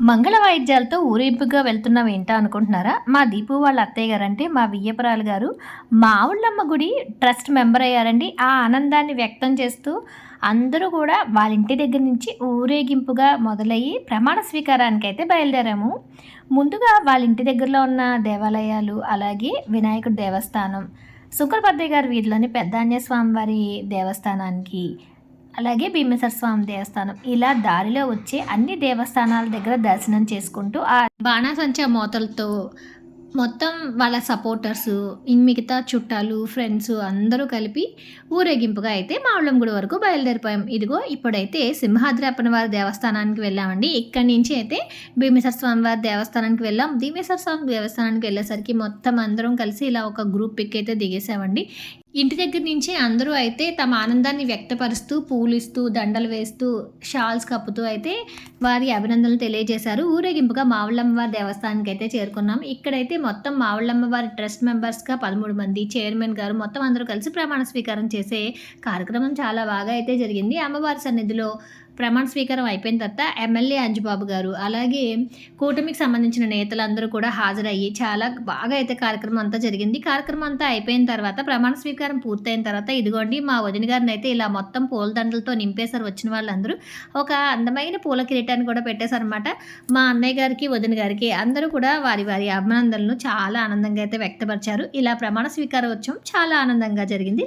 మంగళ వాయిద్యాలతో ఊరేగింపుగా వెళ్తున్నాం ఏంటా అనుకుంటున్నారా? మా దీపు వాళ్ళ అత్తయ్య గారంటే మా వియ్యపురాలు గారు మా ఆవుళ్ళమ్మ గుడి ట్రస్ట్ మెంబర్ అయ్యారండి. ఆ ఆనందాన్ని వ్యక్తం చేస్తూ అందరూ కూడా వాళ్ళ ఇంటి దగ్గర నుంచి ఊరేగింపుగా మొదలయ్యి ప్రమాణ స్వీకారానికైతే బయలుదేరాము. ముందుగా వాళ్ళ ఇంటి దగ్గరలో ఉన్న దేవాలయాలు, అలాగే వినాయకుడి దేవస్థానం, శంకరపద్మయ్య గారి వీధిలోని పెద్దాంజనేయ స్వామి వారి దేవస్థానానికి, అలాగే భీమేశ్వర స్వామి దేవస్థానం, ఇలా దారిలో వచ్చే అన్ని దేవస్థానాల దగ్గర దర్శనం చేసుకుంటూ ఆ బాణాసంచా మోతలతో మొత్తం వాళ్ళ సపోర్టర్సు, మిగతా చుట్టాలు, ఫ్రెండ్స్ అందరూ కలిపి ఊరేగింపుగా అయితే మావుళ్ళం గుడి వరకు బయలుదేరిపోయాం. ఇదిగో ఇప్పుడైతే సింహాద్రి అప్పనవారి దేవస్థానానికి వెళ్ళామండి. ఇక్కడి నుంచి అయితే భీమేశ్వర స్వామి వారి దేవస్థానానికి వెళ్ళాం. భీమేశ్వర స్వామి దేవస్థానానికి వెళ్ళేసరికి మొత్తం అందరం కలిసి ఇలా ఒక గ్రూప్ పిక్ అయితే దిగేసామండి. ఇంటి దగ్గర నుంచి అందరూ అయితే తమ ఆనందాన్ని వ్యక్తపరుస్తూ, పూలిస్తూ, దండలు వేస్తూ, షాల్స్ కప్పుతూ అయితే వారి అభినందనలు తెలియజేశారు. ఊరేగింపుగా మావుళ్ళమ్మ వారి దేవస్థానానికి అయితే చేరుకున్నాం. ఇక్కడైతే మొత్తం మావుళ్ళమ్మ వారి ట్రస్ట్ మెంబర్స్గా 13 మంది, చైర్మన్ గారు మొత్తం అందరూ కలిసి ప్రమాణ స్వీకారం చేసే కార్యక్రమం చాలా బాగా అయితే జరిగింది. అమ్మవారి సన్నిధిలో ప్రమాణ స్వీకారం అయిపోయిన తర్వాత ఎమ్మెల్యే అంజుబాబు గారు, అలాగే కూటమికి సంబంధించిన నేతలందరూ కూడా హాజరయ్యి చాలా బాగా అయితే కార్యక్రమం అంతా జరిగింది. కార్యక్రమం అంతా అయిపోయిన తర్వాత ప్రమాణ స్వీకారం పూర్తయిన తర్వాత ఇదిగోండి మా వదిన గారిని అయితే ఇలా మొత్తం పూలదండలతో నింపేశారు. వచ్చిన వాళ్ళందరూ ఒక అందమైన పూల కిరీటాన్ని కూడా పెట్టేశారనమాట. మా అన్నయ్య గారికి, వదిన గారికి అందరూ కూడా వారి వారి అభినందనలు చాలా ఆనందంగా అయితే వ్యక్తపరిచారు. ఇలా ప్రమాణ స్వీకారోత్సవం చాలా ఆనందంగా జరిగింది.